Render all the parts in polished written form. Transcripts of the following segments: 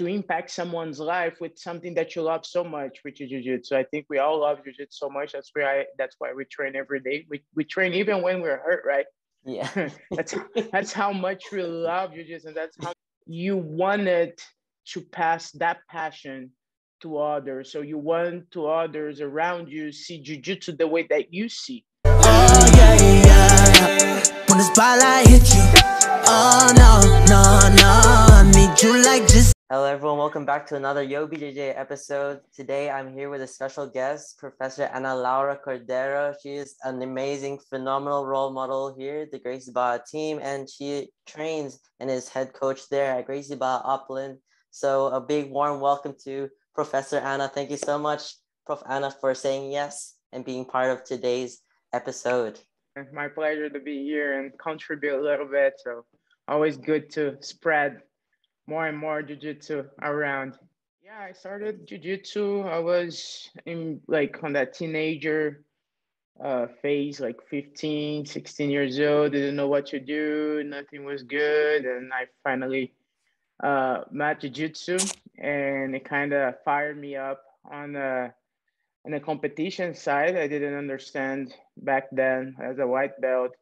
to impact someone's life with something that you love so much, which is jiu-jitsu. I think we all love jiu-jitsu so much. That's why we train every day. We train even when we're hurt, right? Yeah. that's how much we love jiu-jitsu, and that's how you wanted to pass that passion to others. So you want to others around you see jiu-jitsu the way that you see. Oh yeah, yeah. When the spotlight hit you, oh no, I need you like just. Hello everyone, welcome back to another Yobjj episode. Today I'm here with a special guest, Professor Ana Laura Cordeiro. She is an amazing, phenomenal role model here at the Gracie Barra team, and she trains and is head coach there at Gracie Barra Upland. So a big warm welcome to Professor Ana. Thank you so much, Prof. Ana, for saying yes and being part of today's episode. It's my pleasure to be here and contribute a little bit. So always good to spread more and more jiu-jitsu around. Yeah, I started jiu-jitsu. I was on that teenager phase, like 15, 16 years old, didn't know what to do, nothing was good. And I finally met jiu-jitsu, and it kind of fired me up on the competition side. I didn't understand back then as a white belt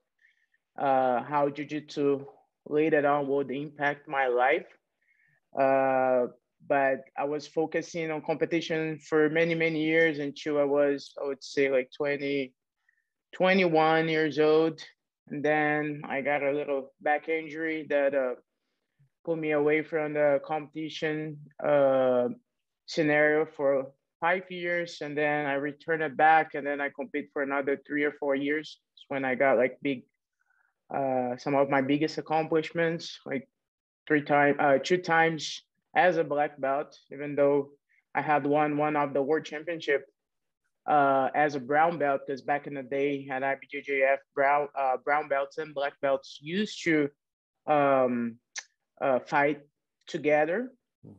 how jiu-jitsu later on would impact my life. But I was focusing on competition for many, many years until I would say like 20, 21 years old. And then I got a little back injury that put me away from the competition scenario for 5 years. And then I returned it back, and then I compete for another 3 or 4 years. It's when I got like some of my biggest accomplishments, like two times as a black belt, even though I had won one of the World Championship as a brown belt, because back in the day at IBJJF, brown belts and black belts used to fight together.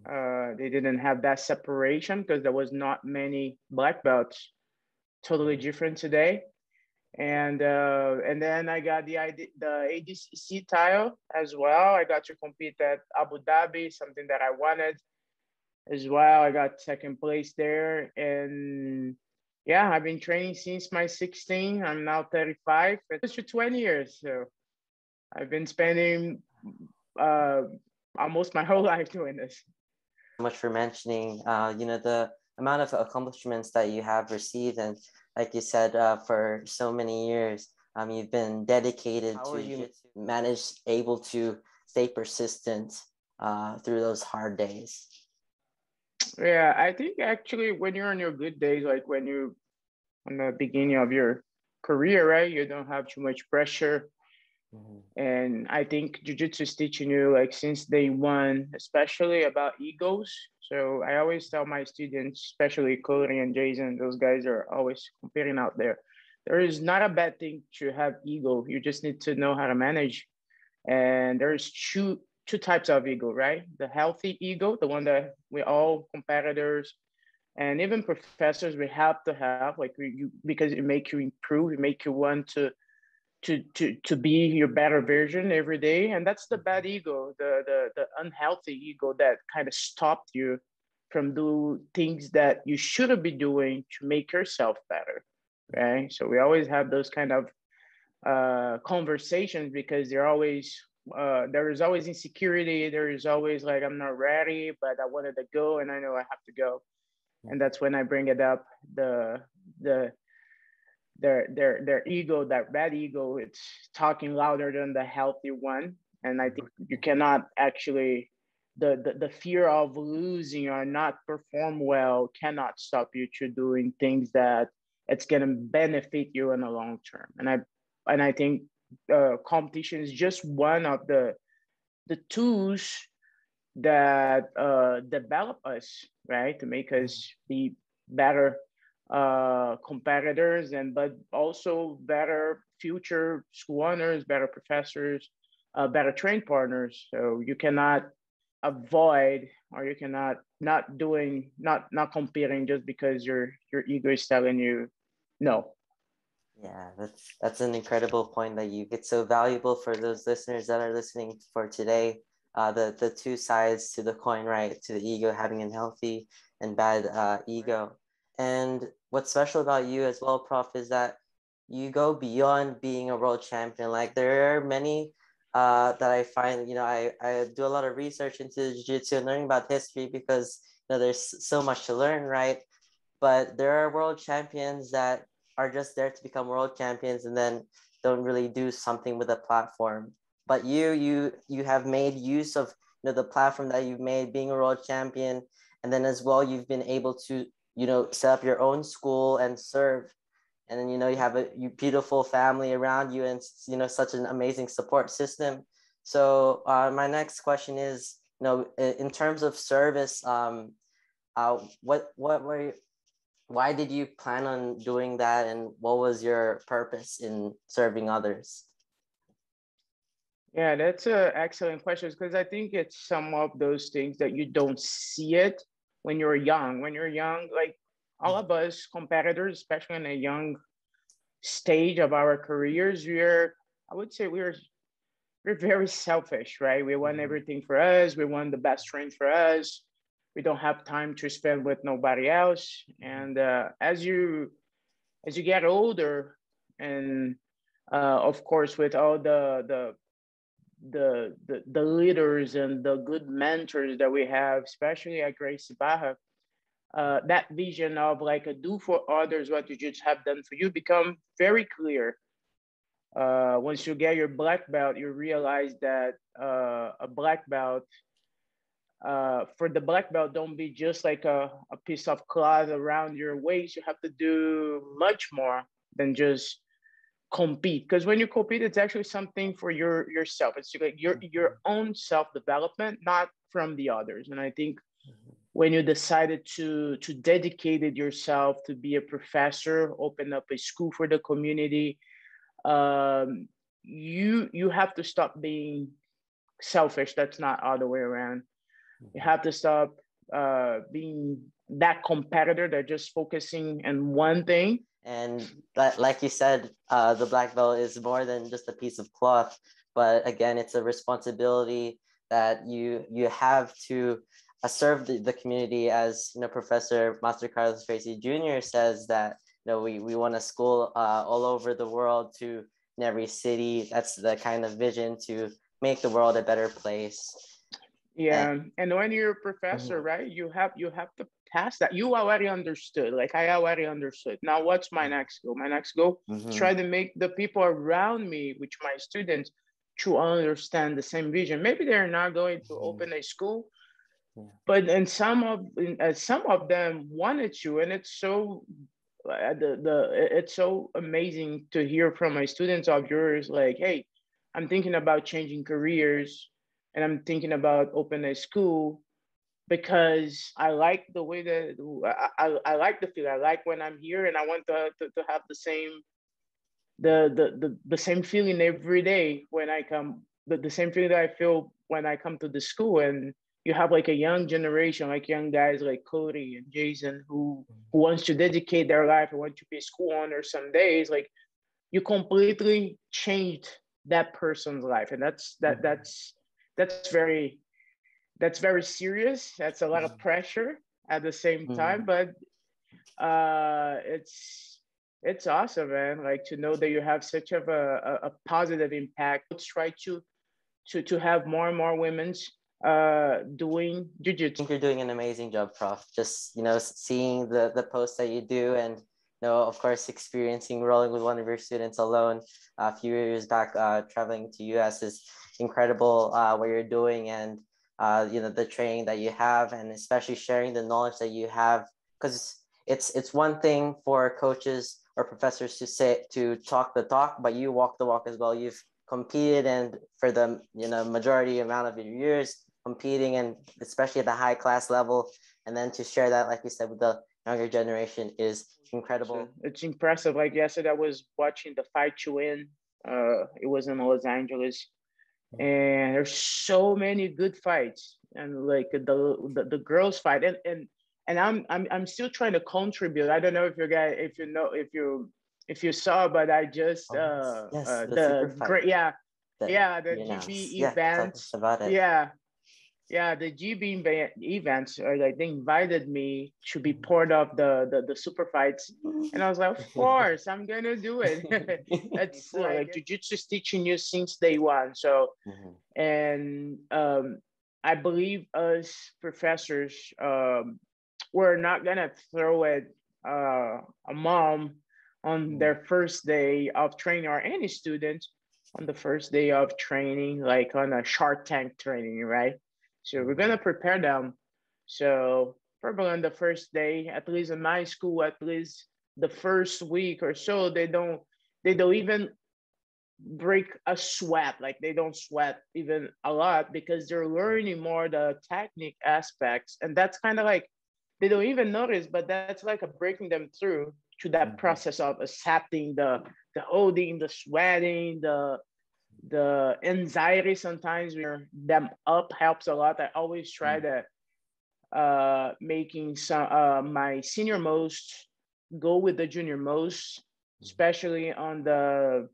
They didn't have that separation because there was not many black belts. Totally different today. And then I got the ADCC title as well. I got to compete at Abu Dhabi, something that I wanted as well. I got second place there. And yeah, I've been training since my 16. I'm now 35. It's for 20 years. So I've been spending almost my whole life doing this. So much for mentioning, the amount of accomplishments that you have received, and like you said, for so many years, you've been dedicated to able to stay persistent through those hard days. Yeah, I think actually when you're on your good days, like when you on the beginning of your career, right, you don't have too much pressure. And I think jiu-jitsu is teaching you, like, since day one, especially about egos. So I always tell my students, especially Cody and Jason, those guys are always competing out there. There is not a bad thing to have ego. You just need to know how to manage. And there's two types of ego, right? The healthy ego, the one that we all competitors and even professors we have to have, like because it makes you improve, it makes you want to be your better version every day. And that's the bad ego, the unhealthy ego that kind of stopped you from doing things that you shouldn't be doing to make yourself better, right? So we always have those kind of conversations, because there is always insecurity. There is always like, I'm not ready, but I wanted to go and I know I have to go. And that's when I bring it up, their ego, that bad ego, it's talking louder than the healthy one. And I think you cannot actually, the fear of losing or not perform well cannot stop you to doing things that it's going to benefit you in the long term. And I think competition is just one of the tools that develop us, right, to make us be better competitors, but also better future school owners, better professors, better train partners. So you cannot avoid, or you cannot not competing just because your ego is telling you no. Yeah, that's an incredible point that you get, so valuable for those listeners that are listening for today. the two sides to the coin, right? To the ego, having a healthy and bad ego. And what's special about you as well, Prof, is that you go beyond being a world champion. Like there are many that I find, I do a lot of research into jiu-jitsu and learning about history because there's so much to learn, right? But there are world champions that are just there to become world champions and then don't really do something with the platform. But you have made use of the platform that you've made, being a world champion, and then as well you've been able to set up your own school and serve, and then you have a beautiful family around you and such an amazing support system. So my next question is, in terms of service, why did you plan on doing that, and what was your purpose in serving others? Yeah, that's an excellent question, because I think it's some of those things that you don't see it when you're young. When you're young, like all of us competitors, especially in a young stage of our careers, I would say we're very selfish, right? We want everything for us. We want the best training for us. We don't have time to spend with nobody else. And as you get older, and of course, with all the leaders and the good mentors that we have, especially at Gracie Barra, that vision of like a do for others what you just have done for you become very clear. Once you get your black belt, you realize that a black belt, for the black belt, don't be just like a piece of cloth around your waist. You have to do much more than just compete, because when you compete, it's actually something for yourself. It's like your own self-development, not from the others. And I think when you decided to dedicate it yourself to be a professor, open up a school for the community, you have to stop being selfish. That's not all the way around. You have to stop being that competitor that just focusing on one thing. And like you said, the black belt is more than just a piece of cloth, but again, it's a responsibility that you have to serve the community. As Professor Master Carlos Tracy Jr. says that we want a school all over the world, to in every city. That's the kind of vision to make the world a better place. Yeah, and when you're a professor, right, you have to pass that. You already understood. Like I already understood. Now, what's my next goal? My next goal is try to make the people around me, which my students, to understand the same vision. Maybe they're not going to open a school, but some of them wanted to, and it's so it's so amazing to hear from my students of yours. Like, hey, I'm thinking about changing careers, and I'm thinking about opening a school because I like the way that I like the feel. I like when I'm here, and I want to have the same the same feeling every day when I come. The same feeling that I feel when I come to the school. And you have like a young generation, like young guys like Cody and Jason, who wants to dedicate their life and want to be a school owner some days. Like you completely changed that person's life, and that's very serious. That's a lot of pressure at the same time, but it's awesome, man. Like to know that you have such of a positive impact. Let's try to have more and more women's doing jiu-jitsu. I think you're doing an amazing job, Prof. Just seeing the posts that you do, and of course experiencing rolling with one of your students alone a few years back, traveling to US is incredible. What you're doing, and the training that you have, and especially sharing the knowledge that you have, because it's one thing for coaches or professors to talk the talk, but you walk the walk as well. You've competed, and for the majority amount of your years competing, and especially at the high class level, and then to share that, like you said, with the younger generation is incredible. It's impressive. Like yesterday, I was watching the Fight to Win. It was in Los Angeles, and there's so many good fights, and like the girls fight, and I'm still trying to contribute. I don't know if you guys, if you saw, but I just the the great, the GB event. about it. Yeah, Yeah, the GB events, like they invited me to be part of the super fights, and I was like, of course, I'm gonna do it. It's like jiu-jitsu is teaching you since day one. So, and I believe us professors, we're not gonna throw it a mom on their first day of training, or any student on the first day of training, like on a Shark Tank training, right? So we're gonna prepare them. So probably on the first day, at least in my school, at least the first week or so, they don't even break a sweat. Like they don't sweat even a lot, because they're learning more the technique aspects, and that's kind of like they don't even notice, but that's like a breaking them through to that process of accepting the holding, the sweating, the anxiety. Sometimes when them up helps a lot. I always try to making some my senior most go with the junior most, especially on the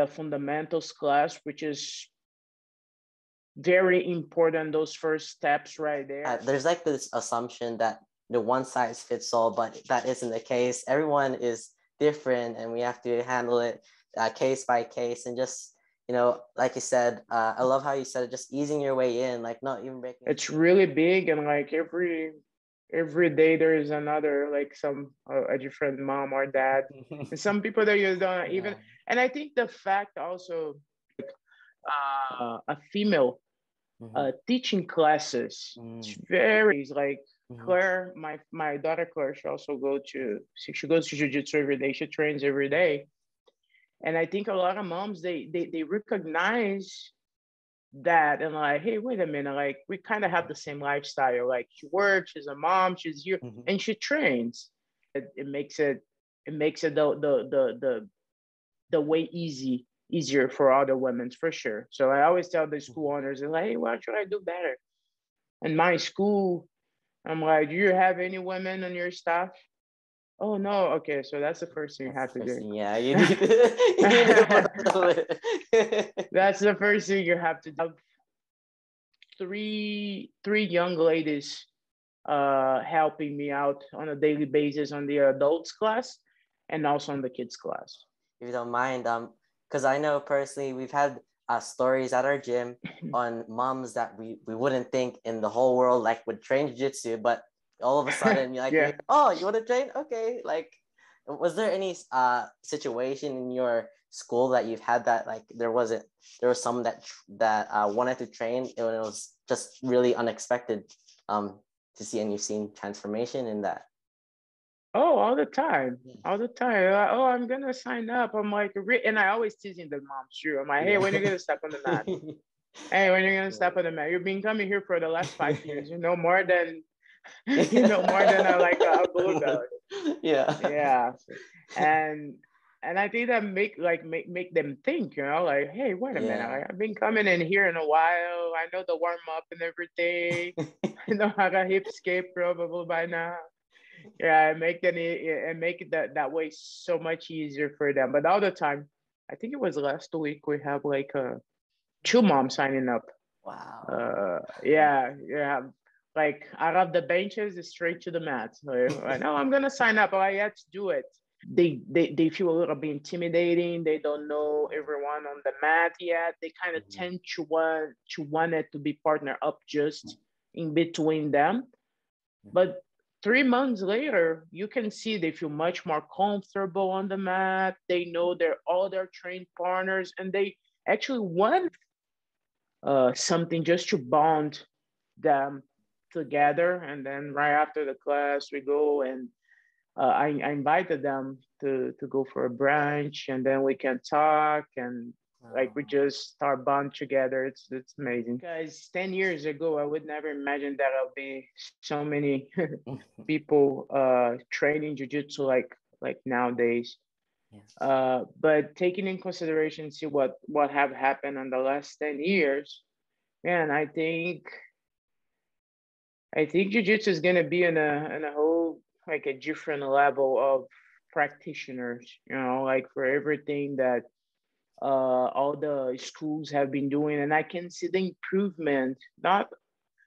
fundamentals class, which is very important. Those first steps right there. There's like this assumption that the one size fits all, but that isn't the case. Everyone is different, and we have to handle it case by case. And just, like you said, I love how you said it, just easing your way in, like not even breaking. It's really big, and like every day there is another, like some a different mom or dad, and some people that you don't even. And I think the fact also, a female teaching classes, it's very like Claire, my daughter Claire, she also she goes to jiu-jitsu every day. She trains every day. And I think a lot of moms, they recognize that, and like, hey, wait a minute, like we kind of have the same lifestyle. Like she works, she's a mom, she's here, and she trains. It makes it the way easier for other women, for sure. So I always tell the school owners, like, hey, what should I do better? In my school, I'm like, do you have any women on your staff? Oh no. Okay, so that's the first thing you have to do. Yeah, you need to That's the first thing you have to do. Three young ladies helping me out on a daily basis on the adults class and also on the kids class. If you don't mind, because I know personally we've had stories at our gym on moms that we wouldn't think in the whole world like would train jiu-jitsu, but all of a sudden you're like, oh, you want to train? Okay. Like, was there any situation in your school that you've had that like there was some that wanted to train, and it was just really unexpected to see, and you've seen transformation in that? Oh, all the time. Like, oh, I'm gonna sign up. I'm like, and I always teasing the moms too. I'm like, hey, when are you gonna step on the mat? Hey, when are you gonna step on the mat? You've been coming here for the last 5 years. You know more than a blue belt. Yeah. And I think that make them think, like, hey, wait a minute. Like, I've been coming in here in a while. I know the warm up and everything. I know how to hip skate probably by now. Yeah, and make it that way so much easier for them. But all the time, I think it was last week, we have like 2 moms signing up. Wow. Yeah. Like out of the benches straight to the mat. I know I'm gonna sign up. I had to do it. They feel a little bit intimidating. They don't know everyone on the mat yet. They kind of tend to want it to be partner up just in between them. But 3 months later, you can see they feel much more comfortable on the mat. They know they're all their trained partners, and they actually want something just to bond them together. And then right after the class, we go and I invited them to go for a brunch, and then we can talk and like we just start bond together. It's amazing. Guys, 10 years ago, I would never imagine that I'll be so many people training jiu-jitsu like nowadays. But taking in consideration, see what have happened in the last 10 years, man, I think jiu-jitsu is gonna be in a whole like a different level of practitioners, like for everything that all the schools have been doing, and I can see the improvement. Not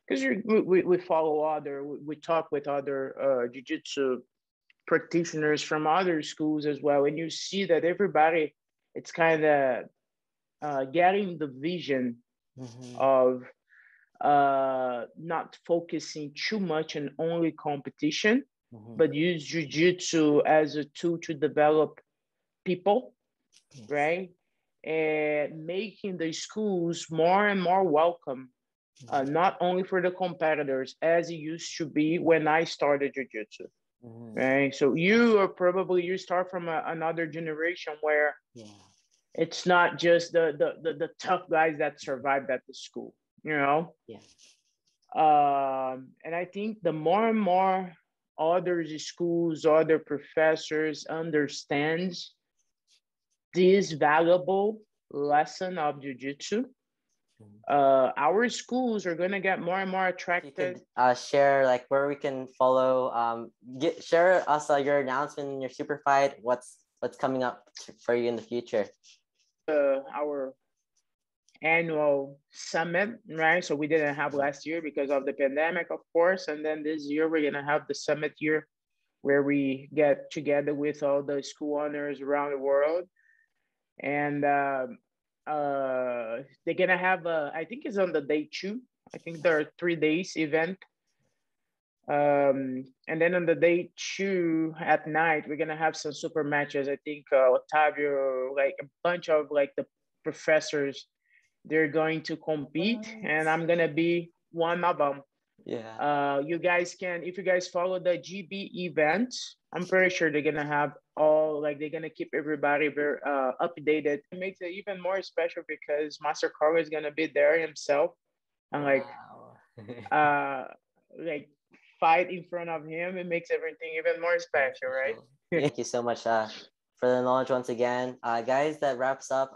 because we follow we talk with other jiu-jitsu practitioners from other schools as well, and you see that everybody, it's kind of getting the vision of not focusing too much on only competition, but use jiu-jitsu as a tool to develop people, right? And making the schools more and more welcome, not only for the competitors as it used to be when I started jiu-jitsu. Right. So you start from another generation where it's not just the tough guys that survived at the school, you know? Yeah. And I think the more and more other schools, other professors understands this valuable lesson of jiu-jitsu, our schools are gonna get more and more attracted. You could share like where we can follow. Share us your announcement in your super fight. What's coming up for you in the future? Our annual summit, right? So we didn't have last year because of the pandemic, of course, and then this year we're gonna have the summit year, where we get together with all the school owners around the world, and they're gonna have I think it's on the day 2. I think there are 3 days event. And then on the day 2 at night, we're gonna have some super matches. I think Otavio, like a bunch of like the professors, they're going to compete, and I'm gonna be one of them. Yeah. You guys can, if you guys follow the GB event, I'm pretty sure they're gonna have all, like they're gonna keep everybody very updated. It makes it even more special because Master Carlo is gonna be there himself, and like like fight in front of him. It makes everything even more special, right? Thank you so much for the knowledge once again, guys. That wraps up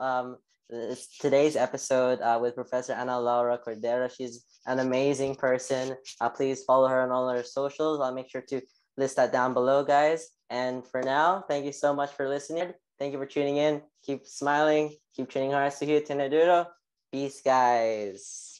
today's episode with Professor Ana Laura Cordeiro. She's an amazing person. Please follow her on all her socials. I'll make sure to list that down below, guys. And for now, thank you so much for listening. Thank you for tuning in. Keep smiling. Keep training hard. Peace, guys.